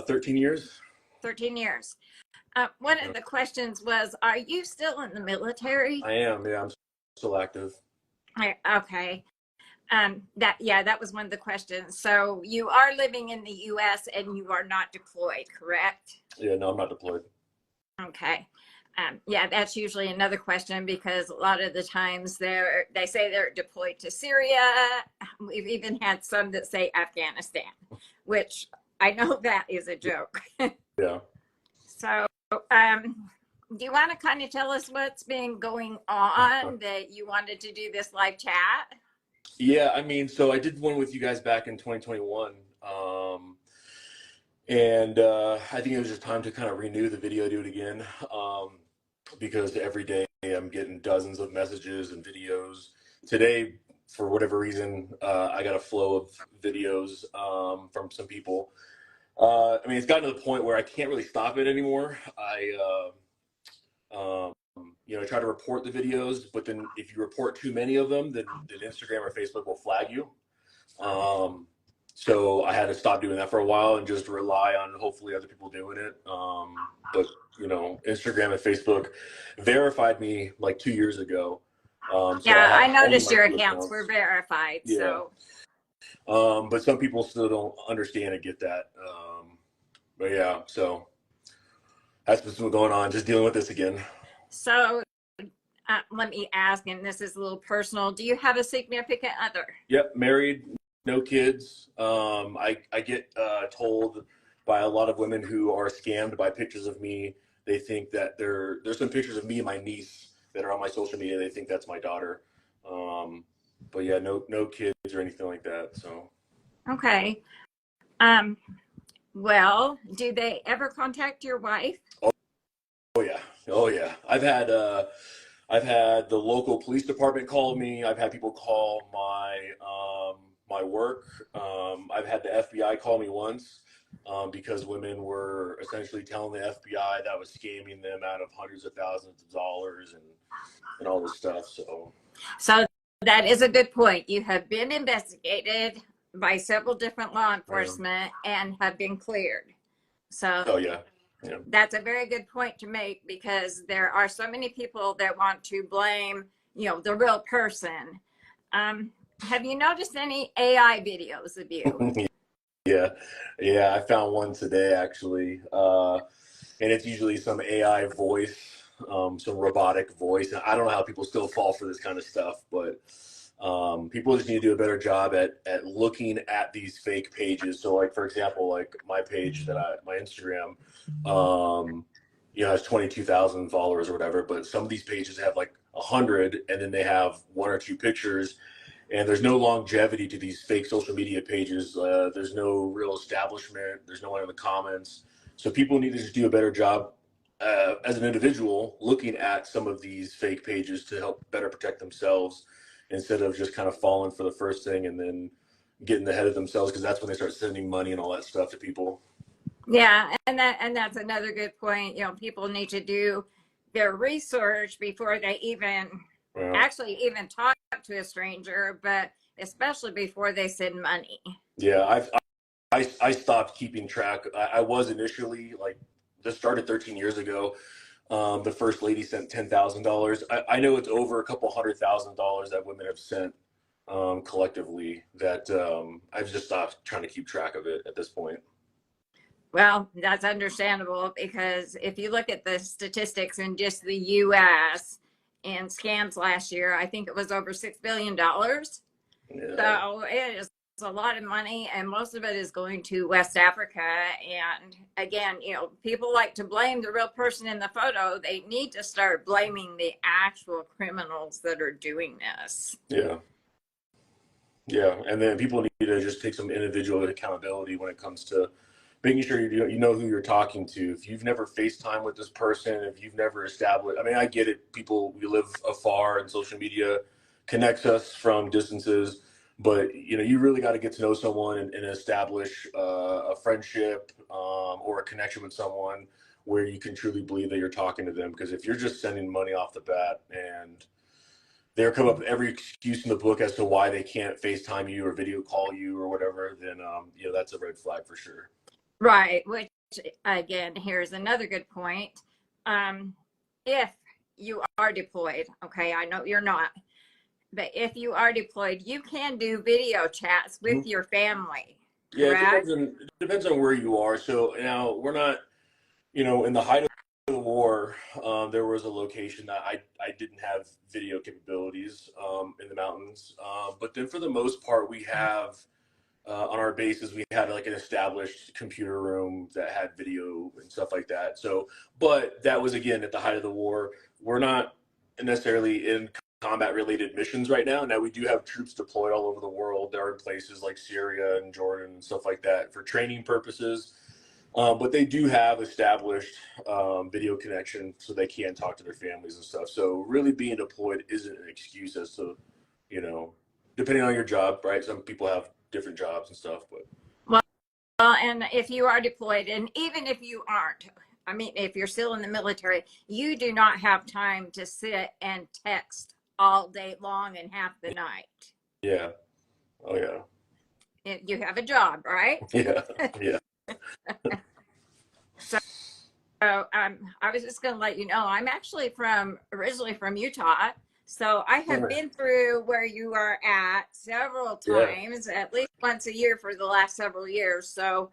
13 years. 13 years. One Yeah. of the questions was, are you still in the military? I am. Yeah, I'm still active. Okay. That was one of the questions. So you are living in the U.S. and you are not deployed, correct? Yeah, no, I'm not deployed. Okay. Yeah, that's usually another question because a lot of the times they say they're deployed to Syria. We've even had some that say Afghanistan, which I know that is a joke. Yeah. So, do you want to kind of tell us what's been going on that you wanted to do this live chat? Yeah, I mean, so I did one with you guys back in 2021. And I think it was just time to kind of renew the video, do it again. Because every day I'm getting dozens of messages and videos. Today, for whatever reason, I got a flow of videos from some people. I mean, it's gotten to the point where I can't really stop it anymore. I try to report the videos, but then if you report too many of them, then Instagram or Facebook will flag you. So I had to stop doing that for a while and just rely on hopefully other people doing it. But Instagram and Facebook verified me like 2 years ago. So Yeah, I I have only noticed my your two accounts were accounts. verified. Yeah. So, But some people still don't understand and get that. But yeah, so that's what's been going on. Just dealing with this again. so let me ask, and this is a little personal. Do you have a significant other? Yep, married, no kids. I get told by a lot of women who are scammed by pictures of me. They think that there's some pictures of me and my niece that are on my social media. They think that's my daughter. But yeah, no kids or anything like that. So Okay. Well, do they ever contact your wife? oh yeah. I've had the local police department call me. I've had people call my work. I've had the FBI call me once because women were essentially telling the FBI that I was scamming them out of hundreds of thousands of dollars and all this stuff. So that is a good point. You have been investigated by several different law enforcement and have been cleared. So Oh yeah, yeah. that's a very good point to make because there are so many people that want to blame, the real person. Have you noticed any AI videos of you? Yeah, yeah. I found one today actually, and it's usually some AI voice, some robotic voice. And I don't know how people still fall for this kind of stuff, but people just need to do a better job at looking at these fake pages. So, like for example, like my page my Instagram, has 22,000 followers or whatever. But some of these pages have like 100, and then they have one or two pictures and there's no longevity to these fake social media pages. There's no real establishment. There's no one in the comments. So people need to just do a better job as an individual looking at some of these fake pages to help better protect themselves instead of just kind of falling for the first thing and then getting ahead of themselves because that's when they start sending money and all that stuff to people. Yeah, and that's another good point. People need to do their research before they actually even talk to a stranger, but especially before they send money. Yeah, I stopped keeping track. I was initially like this started 13 years ago. The first lady sent $10,000. I know it's over a couple $100,000 that women have sent collectively. That I've just stopped trying to keep track of it at this point. Well, that's understandable because if you look at the statistics in just the U.S. and scams last year, I think it was over $6 billion. Yeah. So it is a lot of money, and most of it is going to West Africa. And again, people like to blame the real person in the photo. They need to start blaming the actual criminals that are doing this. Yeah. Yeah. And then people need to just take some individual accountability when it comes to making sure you know who you're talking to. If you've never FaceTime with this person, if you've never established, I mean, I get it. People, we live afar and social media connects us from distances, but you really got to get to know someone and establish a friendship or a connection with someone where you can truly believe that you're talking to them. Because if you're just sending money off the bat and they're come up with every excuse in the book as to why they can't FaceTime you or video call you or whatever, then that's a red flag for sure. Right. Which, again, here's another good point. If you are deployed, okay, I know you're not, but if you are deployed, you can do video chats with Mhm. your family, Yeah, correct? it depends on where you are. So now we're not, in the height of the war, there was a location that I didn't have video capabilities in the mountains. But then for the most part, we have on our bases, we had like an established computer room that had video and stuff like that. So, but that was again at the height of the war. We're not necessarily in combat related missions right now. Now we do have troops deployed all over the world. There are places like Syria and Jordan and stuff like that for training purposes. But they do have established video connection so they can talk to their families and stuff. So really being deployed isn't an excuse as to, you know, depending on your job, right? Some people have different jobs and stuff, but Well, and if you are deployed, and even if you aren't, I mean, if you're still in the military, you do not have time to sit and text all day long and half the night. yeah. Oh yeah. You have a job, right? Yeah. Yeah. So I was just going to let you know, I'm actually originally from Utah. So I have been through where you are at several Yeah. times, at least once a year for the last several years. So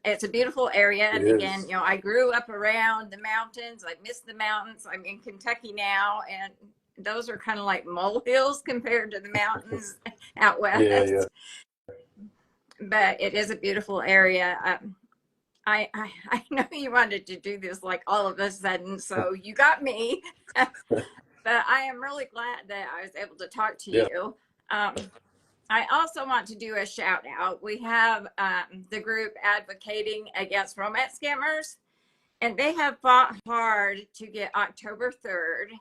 it's a beautiful area. It And again, is. I grew up around the mountains. I miss the mountains. I'm in Kentucky now, and those are kind of like molehills compared to the mountains out Yeah, yeah. west. But it is a beautiful area. I know you wanted to do this like all of a sudden, so you got me. But I am really glad that I was able to talk to Yeah. you. I also want to do a shout out. We have the group advocating against romance scammers, and they have fought hard to get October 3rd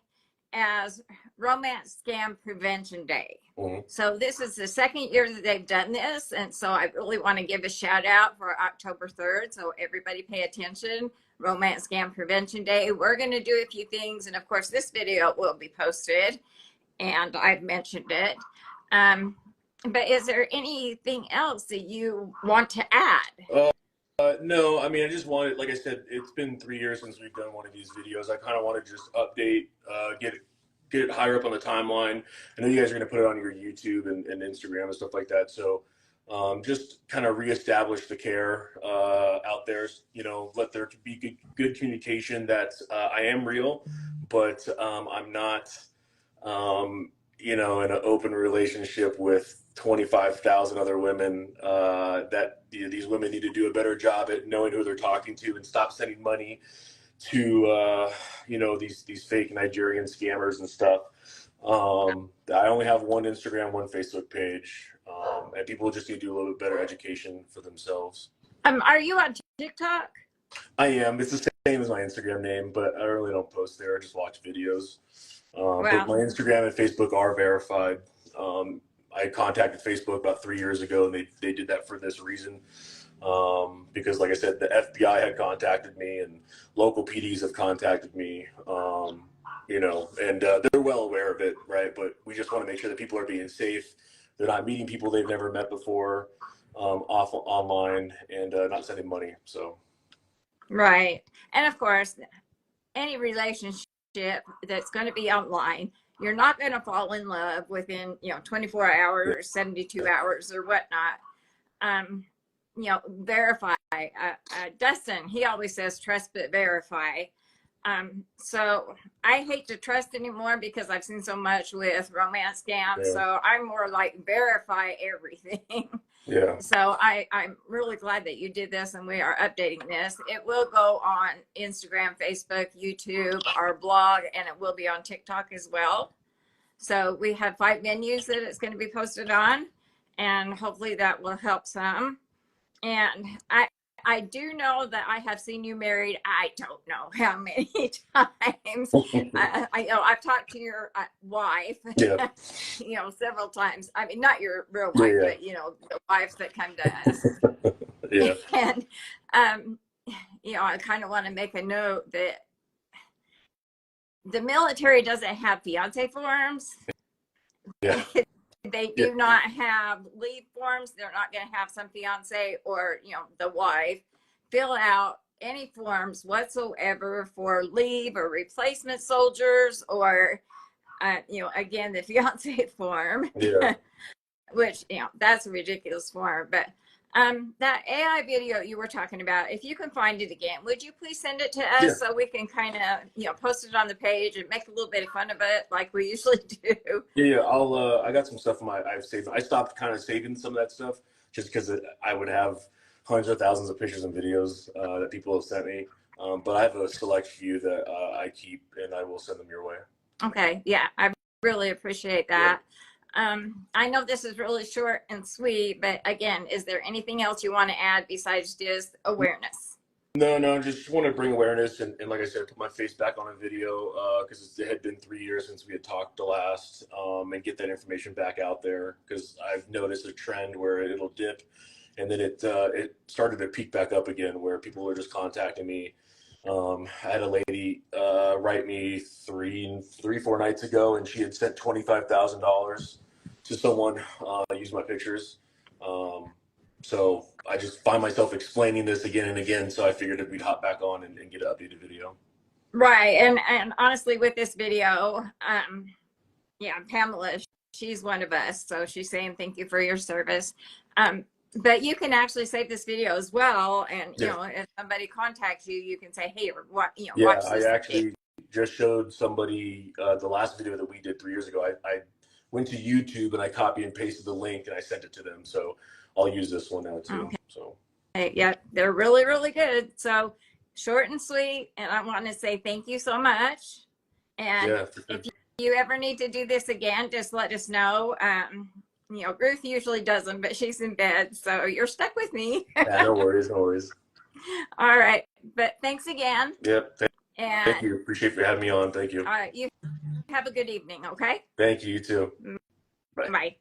as Romance Scam Prevention Day. Mhm. So this is the second year that they've done this, and so I really want to give a shout out for October 3rd. So everybody pay attention. Romance Scam Prevention Day. We're going to do a few things, and of course, this video will be posted, and I've mentioned it. But is there anything else that you want to add? No, I mean, I just wanted, like I said, it's been 3 years since we've done one of these videos. I kind of want to just update, get it higher up on the timeline. I know you guys are going to put it on your YouTube and Instagram and stuff like that. So, just kind of reestablish the care out there. Let there be good communication that I am real, but I'm not. In an open relationship with 25,000 other women, that these women need to do a better job at knowing who they're talking to and stop sending money to, these fake Nigerian scammers and stuff. I only have one Instagram, one Facebook page, and people just need to do a little bit better education for themselves. Are you on TikTok? I am. It's the same as my Instagram name, but I really don't post there. I just watch videos. But my Well, Instagram and Facebook are verified. I contacted Facebook about 3 years ago, and they did that for this reason. Because, like I said, the FBI had contacted me, and local PDs have contacted me. And they're well aware of it, right? But we just want to make sure that people are being safe. They're not meeting people they've never met before, online, and not sending money. So. right. And of course, any relationship that's going to be online, you're not going to fall in love within 24 Yeah. hours, 72 hours, or whatnot. Verify. Dustin, he always says trust but verify. So I hate to trust anymore because I've seen so much with romance scams. Yeah. So I'm more like verify everything. Yeah. So I'm really glad that you did this and we are updating this. It will go on Instagram, Facebook, YouTube, our blog, and it will be on TikTok as well. So we have 5 menus that it's going to be posted on, and hopefully that will help some. And I do know that I have seen you married. I don't know how many times. I've talked to your wife, Yeah. several times. I mean, not your real Yeah. wife, Yeah. but the wives that come to us. Yeah. And I kind of want to make a note that the military doesn't have fiance forms. Yeah. they Yeah. do not have leave forms. They're not going to have some fiance or, the wife fill out any forms whatsoever for leave or replacement soldiers or, again, the fiance form, Yeah. which, that's a ridiculous form. But that AI video you were talking about, if you can find it again, would you please send it to Yeah. us so we can kind of, post it on the page and make a little bit of fun of it like we usually do? Yeah. I got some stuff I've saved. I stopped kind of saving some of that stuff just because I would have hundreds of thousands of pictures and videos that people have sent me. But I have a select few that I keep, and I will send them your way. Okay. Yeah. I really appreciate that. I know this is really short and sweet, but again, is there anything else you want to add besides just awareness? No, just want to bring awareness and like I said, put my face back on a video because it had been 3 years since we had talked the last, and get that information back out there because I've noticed a trend where it'll dip, and then it started to peak back up again where people were just contacting me. I had a lady write me 4 nights ago, and she had sent $25,000 to someone use my pictures. So I just find myself explaining this again and again. So I figured we'd hop back on and get an updated video. Right. And honestly, with this video, yeah, Pamela, she's one of us. So she's saying thank you for your service. But you can actually save this video as well. And, Yeah. if somebody contacts you, you can say, hey, what, Yeah, watch this. I actually just showed somebody the last video that we did 3 years ago. I went to YouTube and I copy and pasted the link and I sent it to them. So I'll use this one now too. Okay. So Yeah, they're really, really good. So short and sweet. And I want to say thank you so much. And yeah, for sure. if you ever need to do this again, just let us know. Ruth usually does them, but she's in bed. So you're stuck with me. Yeah, no worries, no worries. All right. But thanks again. Yep. And Thank you. Appreciate for having me on. Thank you. all right, you have a good evening. Okay. Thank you. You too. Bye.